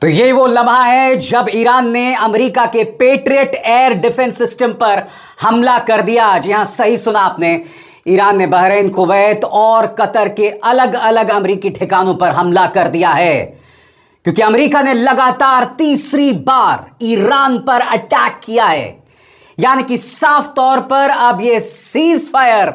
तो ये वो लम्हा है जब ईरान ने अमेरिका के पेट्रियट एयर डिफेंस सिस्टम पर हमला कर दिया। जी हां, सही सुना आपने। ईरान ने बहरीन, कुवैत और कतर के अलग अलग अमेरिकी ठिकानों पर हमला कर दिया है, क्योंकि अमेरिका ने लगातार तीसरी बार ईरान पर अटैक किया है। यानी कि साफ तौर पर अब यह सीज फायर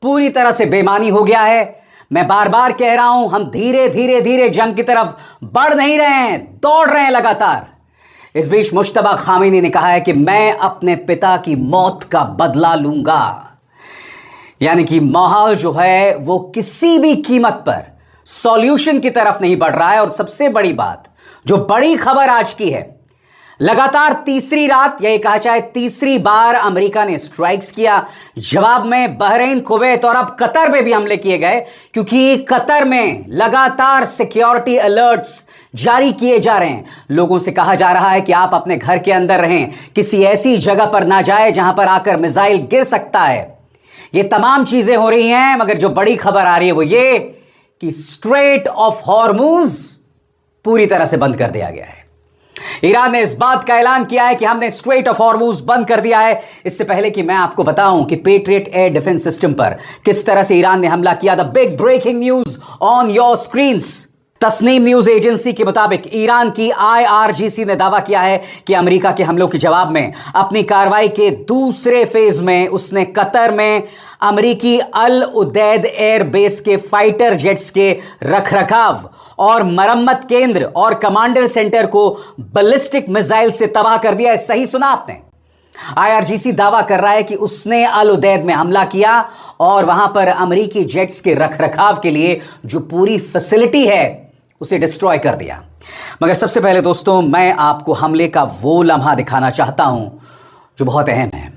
पूरी तरह से बेमानी हो गया है। मैं बार बार कह रहा हूं, हम धीरे धीरे धीरे जंग की तरफ बढ़ नहीं रहे हैं, दौड़ रहे हैं लगातार। इस बीच मुश्तबा खामेनी ने कहा है कि मैं अपने पिता की मौत का बदला लूंगा। यानी कि माहौल जो है वो किसी भी कीमत पर सॉल्यूशन की तरफ नहीं बढ़ रहा है। और सबसे बड़ी बात, जो बड़ी खबर आज की है, लगातार तीसरी रात, यही कहा चाहे तीसरी बार अमेरिका ने स्ट्राइक्स किया। जवाब में बहरीन, कुवैत और अब कतर में भी हमले किए गए, क्योंकि कतर में लगातार सिक्योरिटी अलर्ट्स जारी किए जा रहे हैं। लोगों से कहा जा रहा है कि आप अपने घर के अंदर रहें, किसी ऐसी जगह पर ना जाए जहां पर आकर मिसाइल गिर सकता है। ये तमाम चीजें हो रही हैं, मगर जो बड़ी खबर आ रही है वो ये कि स्ट्रेट ऑफ हॉर्मुज पूरी तरह से बंद कर दिया गया है। ईरान ने इस बात का ऐलान किया है कि हमने स्ट्रेट ऑफ हॉर्मुज बंद कर दिया है। इससे पहले कि मैं आपको बताऊं कि पेट्रियट एयर डिफेंस सिस्टम पर किस तरह से ईरान ने हमला किया, the big breaking news on your screens. Tasnim news agency के मुताबिक ईरान की IRGC ने दावा किया है कि अमेरिका के हमलों के जवाब में अपनी कार्रवाई के दूसरे फेज में उसने कतर में अमेरिकी अल उदैद एयर बेस के फाइटर जेट्स के रखरखाव और मरम्मत केंद्र और कमांडर सेंटर को बैलिस्टिक मिसाइल से तबाह कर दिया है। सही सुना आपने। IRGC दावा कर रहा है कि उसने अल उदैद में हमला किया और वहां पर अमेरिकी जेट्स के रखरखाव के लिए जो पूरी फैसिलिटी है उसे डिस्ट्रॉय कर दिया। मगर सबसे पहले दोस्तों, मैं आपको हमले का वो लम्हा दिखाना चाहता हूं जो बहुत अहम है।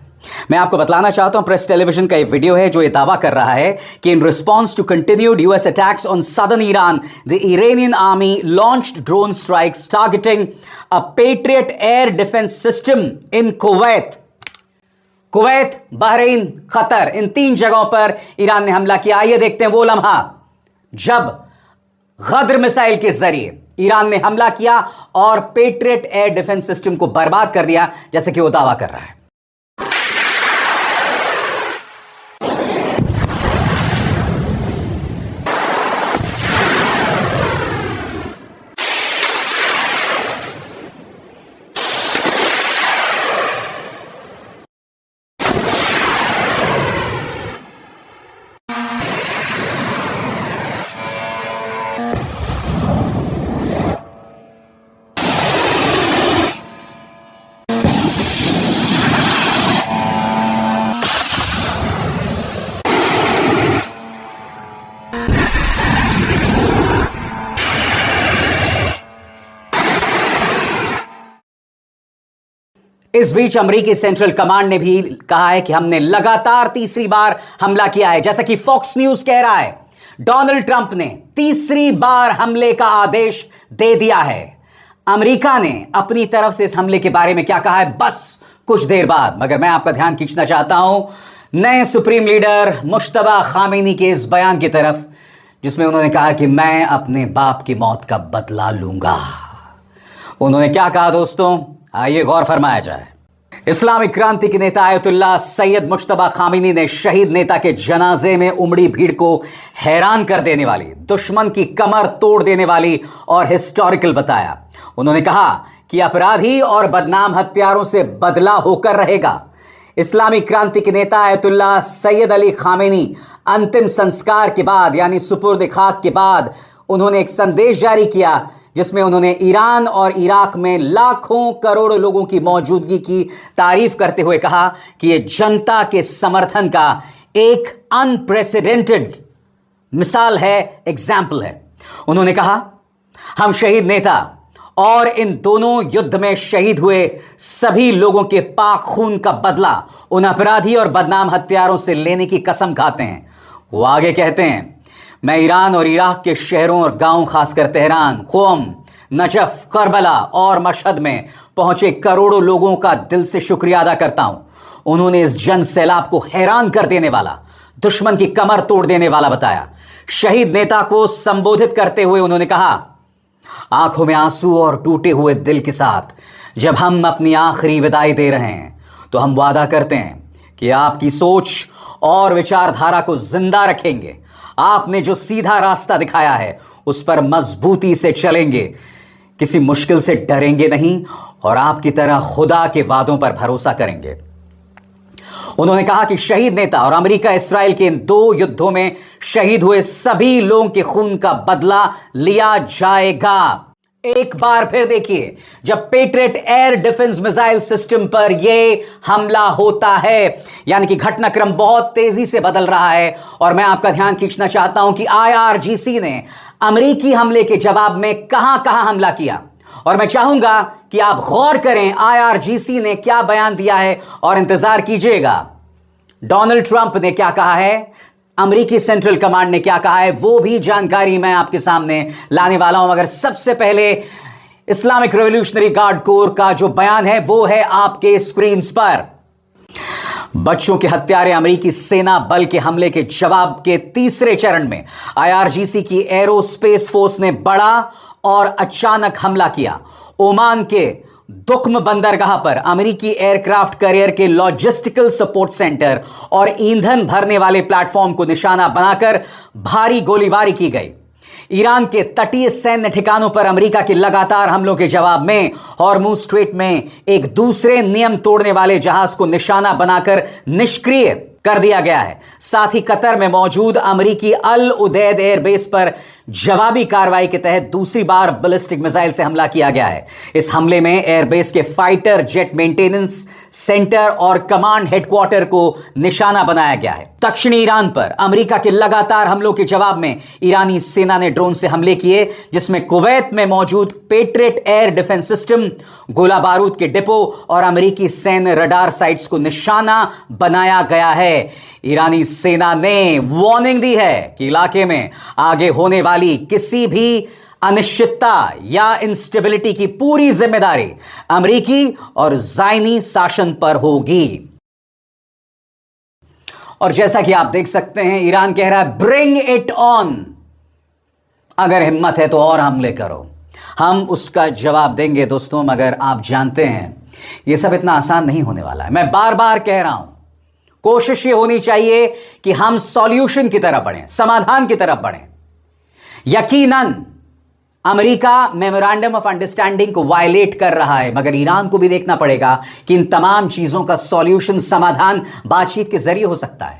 मैं आपको बतलाना चाहता हूं, प्रेस टेलीविजन का एक वीडियो है जो ये दावा कर रहा है कि in response to continued US attacks on southern Iran, the Iranian army launched drone strikes targeting a Patriot air defence system in Kuwait, Bahrain, Qatar, इन 3 जगहों पर ईरान ने हमला किया। आइए देखते हैं वो लम्हा जब गद्र मिसाइल के जरिए ईरान ने हमला किया और पेट्रियट एयर डिफेंस सिस्टम को बर्बाद कर दिया, जैसे कि वो दावा कर रहा है। इस बीच अमेरिकी सेंट्रल कमांड ने भी कहा है कि हमने लगातार तीसरी बार हमला किया है। जैसा कि फॉक्स न्यूज कह रहा है, डोनाल्ड ट्रंप ने तीसरी बार हमले का आदेश दे दिया है। अमेरिका ने अपनी तरफ से इस हमले के बारे में क्या कहा है, बस कुछ देर बाद। मगर मैं आपका ध्यान खींचना चाहता हूं नए सुप्रीम लीडर मुश्तबा खामेनी के इस बयान की तरफ, जिसमें उन्होंने कहा कि मैं अपने बाप की मौत का बदला लूंगा। उन्होंने क्या कहा दोस्तों, आइए गौर फरमाया जाए। इस्लामिक क्रांति के नेता आयतुल्लाह सैयद मुश्तबा खामेनी ने शहीद नेता के जनाजे में उमड़ी भीड़ को हैरान कर देने वाली, दुश्मन की कमर तोड़ देने वाली और हिस्टोरिकल बताया। उन्होंने कहा कि अपराधी और बदनाम हत्यारों से बदला होकर रहेगा। इस्लामिक क्रांति के नेता आयतुल्लाह सैयद अली खामेनी अंतिम संस्कार के बाद, यानी सुपुर्द खाक के बाद, उन्होंने एक संदेश जारी किया जिसमें उन्होंने ईरान और इराक में लाखों करोड़ों लोगों की मौजूदगी की तारीफ करते हुए कहा कि यह जनता के समर्थन का एक अनप्रेसिडेंटेड मिसाल है, एग्जाम्पल है। उन्होंने कहा, हम शहीद नेता और इन दोनों युद्ध में शहीद हुए सभी लोगों के पाक खून का बदला उन अपराधी और बदनाम हत्यारों से लेने की कसम खाते हैं। वो आगे कहते हैं, मैं ईरान और इराक के शहरों और गांवों, खासकर तेहरान, क़ोम, नजफ, करबला और मशहद में पहुंचे करोड़ों लोगों का दिल से शुक्रिया अदा करता हूं। उन्होंने इस जन सैलाब को हैरान कर देने वाला, दुश्मन की कमर तोड़ देने वाला बताया। शहीद नेता को संबोधित करते हुए उन्होंने कहा, आंखों में आंसू और टूटे हुए दिल के साथ जब हम अपनी आखिरी विदाई दे रहे हैं, तो हम वादा करते हैं कि आपकी सोच और विचारधारा को जिंदा रखेंगे। आपने जो सीधा रास्ता दिखाया है उस पर मजबूती से चलेंगे, किसी मुश्किल से डरेंगे नहीं और आपकी तरह खुदा के वादों पर भरोसा करेंगे। उन्होंने कहा कि शहीद नेता और अमेरिका इसराइल के इन 2 युद्धों में शहीद हुए सभी लोगों के खून का बदला लिया जाएगा। एक बार फिर देखिए, जब patriot air defence missile system पर यह हमला होता है, यानी कि घटनाक्रम बहुत तेजी से बदल रहा है। और मैं आपका ध्यान खींचना चाहता हूं कि IRGC ने अमेरिकी हमले के जवाब में कहां कहां हमला किया, और मैं चाहूंगा कि आप गौर करें IRGC ने क्या बयान दिया है और इंतजार कीजिएगा डोनाल्ड ट्रंप ने क्या कहा है, अमेरिकी सेंट्रल कमांड ने क्या कहा है, वो भी जानकारी मैं आपके सामने लाने वाला हूं। मगर सबसे पहले इस्लामिक रेवोल्यूशनरी गार्ड कोर का जो बयान है वो है आपके स्क्रीन पर। बच्चों के हत्यारे अमेरिकी सेना बल के हमले के जवाब के तीसरे चरण में IRGC की एरोस्पेस फोर्स ने बड़ा और अचानक हमला किया। ओमान के दुख्म बंदरगाह पर अमेरिकी एयरक्राफ्ट कैरियर के लॉजिस्टिकल सपोर्ट सेंटर और ईंधन भरने वाले प्लेटफॉर्म को निशाना बनाकर भारी गोलीबारी की गई। ईरान के तटीय सैन्य ठिकानों पर अमेरिका के लगातार हमलों के जवाब में हॉर्मुज स्ट्रेट में एक दूसरे नियम तोड़ने वाले जहाज को निशाना बनाकर निष्क्रिय कर दिया गया है। साथ ही कतर में मौजूद अमेरिकी अल उदैद एयरबेस पर जवाबी कार्रवाई के तहत दूसरी बार बैलिस्टिक मिसाइल से हमला किया गया है। इस हमले में एयरबेस के फाइटर जेट मेंटेनेंस सेंटर और कमांड हेडक्वार्टर को निशाना बनाया गया है। दक्षिणी ईरान पर अमेरिका के लगातार हमलों के जवाब में ईरानी सेना ने ड्रोन से हमले किए, जिसमें कुवैत में मौजूद पेट्रियट एयर डिफेंस सिस्टम, गोला बारूद के डिपो और अमेरिकी सैन्य रडार साइट्स को निशाना बनाया गया है। ईरानी सेना ने वार्निंग दी है कि इलाके में आगे होने वाली किसी भी अनिश्चितता या इंस्टेबिलिटी की पूरी जिम्मेदारी अमेरिकी और ज़ायनी शासन पर होगी। और जैसा कि आप देख सकते हैं, ईरान कह रहा है ब्रिंग इट ऑन, अगर हिम्मत है तो और हमले करो, हम उसका जवाब देंगे। दोस्तों, मगर आप जानते हैं यह सब इतना आसान नहीं होने वाला है। मैं बार बार कह रहा हूं, कोशिश ये होनी चाहिए कि हम सॉल्यूशन की तरफ बढ़ें, समाधान की तरफ बढ़ें। यकीनन अमेरिका मेमोरेंडम ऑफ अंडरस्टैंडिंग को वायलेट कर रहा है, मगर ईरान को भी देखना पड़ेगा कि इन तमाम चीजों का सॉल्यूशन, समाधान बातचीत के जरिए हो सकता है।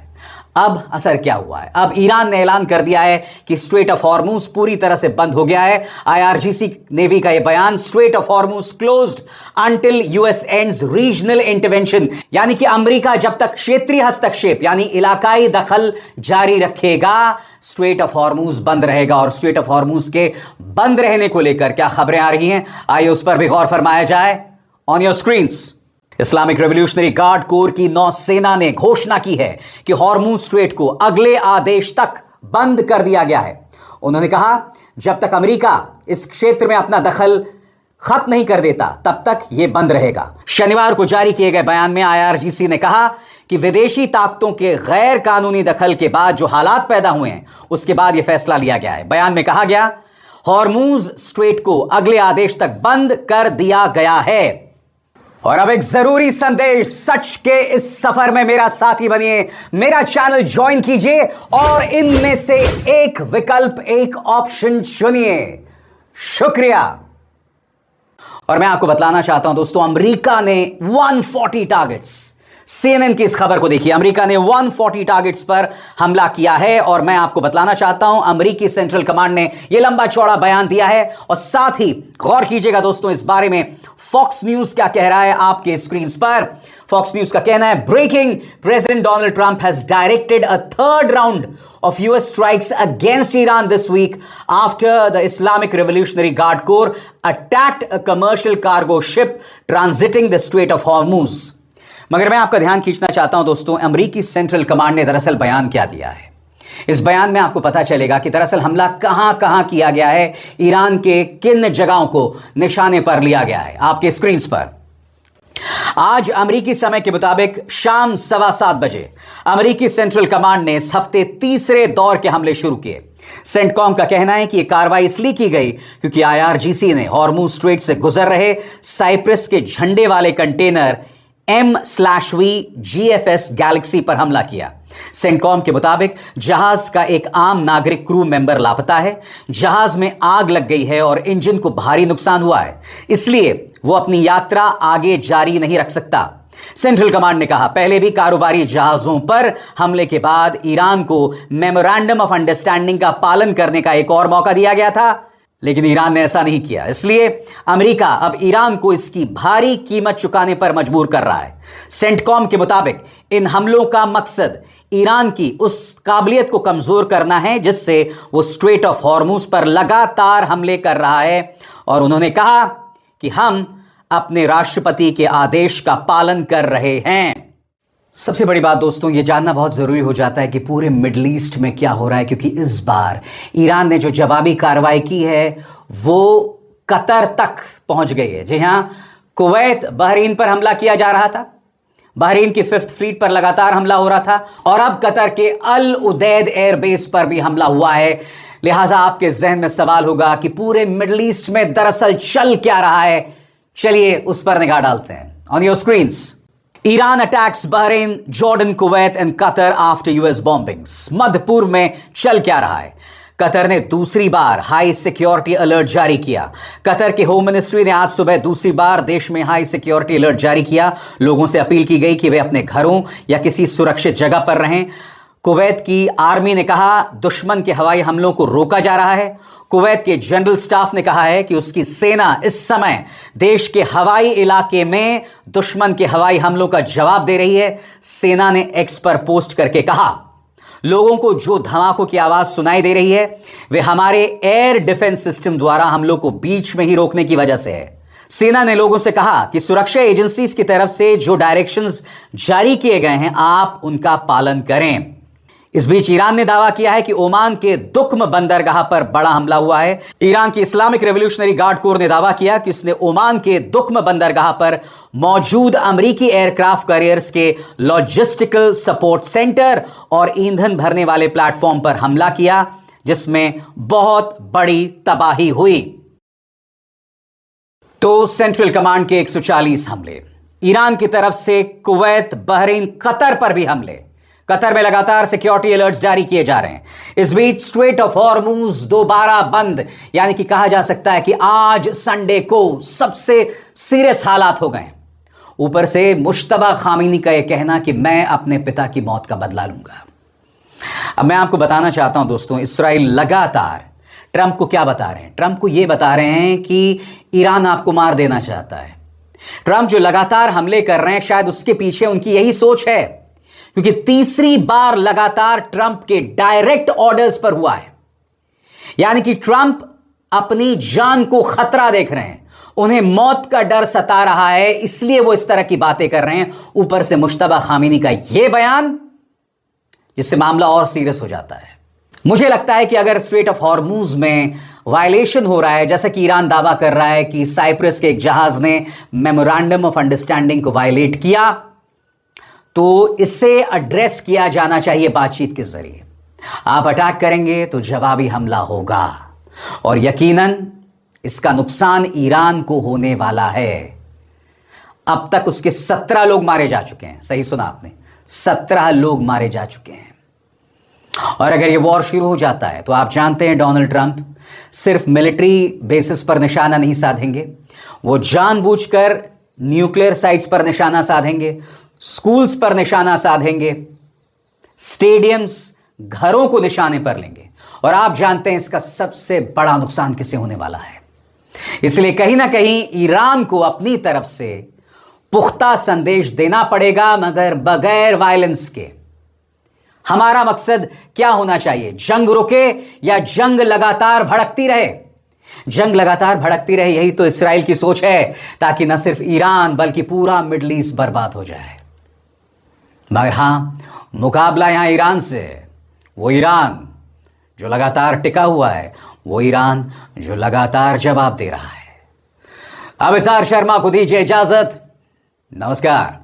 अब असर क्या हुआ है? अब ईरान ने ऐलान कर दिया है कि स्ट्रेट ऑफ हॉर्मुज पूरी तरह से बंद हो गया है। IRGC नेवी का यह बयान, straight of Hormuz closed until US ends regional intervention, यानी कि अमेरिका जब तक क्षेत्रीय हस्तक्षेप यानी इलाकाई दखल जारी रखेगा, स्ट्रेट ऑफ हॉर्मुज बंद रहेगा। और स्ट्रेट ऑफ हॉर्मुज के बंद रहने को लेकर क्या खबरें आ रही हैं, आइए उस पर भी गौर फरमाया जाए। On your screens, Islamic revolutionary guard core की नौसेना ने घोषणा की है कि हॉर्मुज स्ट्रेट को अगले आदेश तक बंद कर दिया गया है। उन्होंने कहा, जब तक अमेरिका इस क्षेत्र में अपना दखल खत्म नहीं कर देता तब तक यह बंद रहेगा। शनिवार को जारी किए गए बयान में IRGC ने कहा कि विदेशी ताकतों के गैर कानूनी दखल के बाद जो हालात पैदा हुए हैं, उसके बाद यह फैसला लिया गया है। बयान में कहा गया, हॉर्मुज स्ट्रेट को अगले आदेश तक बंद कर दिया गया है। और अब एक जरूरी संदेश, सच के इस सफर में मेरा साथी बनिए, मेरा चैनल ज्वाइन कीजिए और इनमें से एक विकल्प, एक ऑप्शन चुनिए। शुक्रिया। और मैं आपको बतलाना चाहता हूं दोस्तों, अमेरिका ने 140 टारगेट्स, CNN की इस खबर को देखिए, अमेरिका ने 140 टारगेट्स पर हमला किया है। और मैं आपको बतलाना चाहता हूं, अमेरिकी सेंट्रल कमांड ने यह लंबा चौड़ा बयान दिया है। और साथ ही गौर कीजिएगा दोस्तों, इस बारे में फॉक्स न्यूज क्या कह रहा है आपके स्क्रीन पर। फॉक्स न्यूज का कहना है, breaking, president Donald Trump has directed a third round of US strikes against Iran this week after the Islamic Revolutionary Guard Corps attacked a commercial cargo ship transiting the Strait of Hormuz. मगर मैं आपका ध्यान खींचना चाहता हूं दोस्तों, अमेरिकी central command ने दरअसल बयान क्या दिया है। इस बयान में आपको पता चलेगा कि दरअसल हमला कहां कहां किया गया है, ईरान के किन जगहों को निशाने पर लिया गया है आपके स्क्रीन पर। आज अमेरिकी समय के मुताबिक शाम 7:15 बजे अमेरिकी सेंट्रल कमांड ने इस हफ्ते तीसरे दौर के हमले शुरू किए। सेंटकॉम का कहना है कि यह कार्रवाई इसलिए की गई क्योंकि आईआरजीसी ने हॉर्मुज स्ट्रेट से गुजर रहे साइप्रस के झंडे वाले कंटेनर M/V GFS गैलेक्सी पर हमला किया। सेंटकॉम के मुताबिक जहाज का एक आम नागरिक क्रू मेंबर लापता है। जहाज में आग लग गई है और इंजन को भारी नुकसान हुआ है, इसलिए वो अपनी यात्रा आगे जारी नहीं रख सकता। सेंट्रल कमांड ने कहा, पहले भी कारोबारी जहाजों पर हमले के बाद ईरान को मेमोरेंडम ऑफ अंडरस्टैंडिंग का पालन करने का एक और मौका दिया गया था, लेकिन ईरान ने ऐसा नहीं किया। इसलिए अमेरिका अब ईरान को इसकी भारी कीमत चुकाने पर मजबूर कर रहा है। सेंटकॉम के मुताबिक इन हमलों का मकसद ईरान की उस काबिलियत को कमजोर करना है जिससे वो स्ट्रेट ऑफ हॉर्मुज पर लगातार हमले कर रहा है, और उन्होंने कहा कि हम अपने राष्ट्रपति के आदेश का पालन कर रहे हैं। सबसे बड़ी बात दोस्तों, यह जानना बहुत जरूरी हो जाता है कि पूरे मिडिल ईस्ट में क्या हो रहा है, क्योंकि इस बार ईरान ने जो जवाबी कार्रवाई की है वो कतर तक पहुंच गई है। जी हां, कुवैत, बहरीन पर हमला किया जा रहा था, बहरीन की 5th फ्लीट पर लगातार हमला हो रहा था, और अब कतर के अल उदैद एयरबेस पर भी हमला हुआ है। लिहाजा आपके जहन में सवाल होगा कि पूरे मिडिल ईस्ट में दरअसल चल क्या रहा है। चलिए उस पर निगाह डालते हैं। On your screens, Iran attacks Bahrain, Jordan, Kuwait and Qatar after US bombings. मध्य पूर्व में चल क्या रहा है? कतर ने दूसरी बार हाई सिक्योरिटी अलर्ट जारी किया। कतर के होम मिनिस्ट्री ने आज सुबह दूसरी बार देश में हाई सिक्योरिटी अलर्ट जारी किया। लोगों से अपील की गई कि वे अपने घरों या किसी सुरक्षित जगह पर रहें। कुवैत की आर्मी ने कहा दुश्मन के हवाई हमलों को रोका जा रहा है। कुवैत के जनरल स्टाफ ने कहा है कि उसकी सेना इस समय देश के हवाई इलाके में दुश्मन के हवाई हमलों का जवाब दे रही है। सेना ने एक्स पर पोस्ट करके कहा, लोगों को जो धमाकों की आवाज सुनाई दे रही है वे हमारे एयर डिफेंस सिस्टम द्वारा हमलों को बीच में ही रोकने की वजह से है। सेना ने लोगों से कहा कि सुरक्षा एजेंसीज की तरफ से जो डायरेक्शंस जारी किए गए हैं आप उनका पालन करें। इस बीच ईरान ने दावा किया है कि ओमान के दुक्म बंदरगाह पर बड़ा हमला हुआ है। ईरान की इस्लामिक रेवोल्यूशनरी गार्ड कोर ने दावा किया कि उसने ओमान के दुक्म बंदरगाह पर मौजूद अमेरिकी एयरक्राफ्ट कैरियर्स के लॉजिस्टिकल सपोर्ट सेंटर और ईंधन भरने वाले प्लेटफॉर्म पर हमला किया, जिसमें बहुत बड़ी तबाही हुई। तो सेंट्रल कमांड के 140 हमले, ईरान की तरफ से कुवैत, बहरीन, कतर पर भी हमले। कतर में लगातार सिक्योरिटी अलर्ट्स जारी किए जा रहे हैं। इस बीच स्ट्रेट ऑफ हॉर्मुज दोबारा बंद, यानी कि कहा जा सकता है कि आज संडे को सबसे सीरियस हालात हो गए। ऊपर से मुश्तबा खामिनी का यह कहना कि मैं अपने पिता की मौत का बदला लूंगा। अब मैं आपको बताना चाहता हूं दोस्तों, इस्राइल लगातार ट्रंप को क्या बता रहे हैं? ट्रंप को यह बता रहे हैं कि ईरान आपको मार देना चाहता है। ट्रंप जो लगातार हमले कर रहे हैं, शायद उसके पीछे उनकी यही सोच है, क्योंकि तीसरी बार लगातार ट्रंप के डायरेक्ट ऑर्डर्स पर हुआ है। यानी कि ट्रंप अपनी जान को खतरा देख रहे हैं, उन्हें मौत का डर सता रहा है, इसलिए वो इस तरह की बातें कर रहे हैं। ऊपर से मुश्तबा खामिनी का यह बयान, जिससे मामला और सीरियस हो जाता है। मुझे लगता है कि अगर स्ट्रेट ऑफ हॉर्मुज में वायलेशन हो रहा है, जैसा कि ईरान दावा कर रहा है कि साइप्रस के एक जहाज ने मेमोरेंडम ऑफ अंडरस्टैंडिंग को वायलेट किया, तो इसे एड्रेस किया जाना चाहिए बातचीत के जरिए। आप अटैक करेंगे तो जवाबी हमला होगा, और यकीनन इसका नुकसान ईरान को होने वाला है। अब तक उसके 17 लोग मारे जा चुके हैं। सही सुना आपने, 17 लोग मारे जा चुके हैं। और अगर यह वॉर शुरू हो जाता है तो आप जानते हैं डोनाल्ड ट्रंप सिर्फ मिलिट्री बेसिस पर निशाना नहीं साधेंगे, वो जानबूझकर न्यूक्लियर साइट्स पर निशाना साधेंगे, स्कूल्स पर निशाना साधेंगे, स्टेडियम्स, घरों को निशाने पर लेंगे। और आप जानते हैं इसका सबसे बड़ा नुकसान किसे होने वाला है। इसलिए कहीं ना कहीं ईरान को अपनी तरफ से पुख्ता संदेश देना पड़ेगा, मगर बगैर वायलेंस के। हमारा मकसद क्या होना चाहिए? जंग रुके या जंग लगातार भड़कती रहे? जंग लगातार भड़कती रहे, यही तो इस्राइल की सोच है, ताकि न सिर्फ ईरान बल्कि पूरा मिडिल ईस्ट बर्बाद हो जाए। मगर हां, मुकाबला यहां ईरान से है। वो ईरान जो लगातार टिका हुआ है, वो ईरान जो लगातार जवाब दे रहा है। अभिसार शर्मा को दीजिए इजाजत। नमस्कार।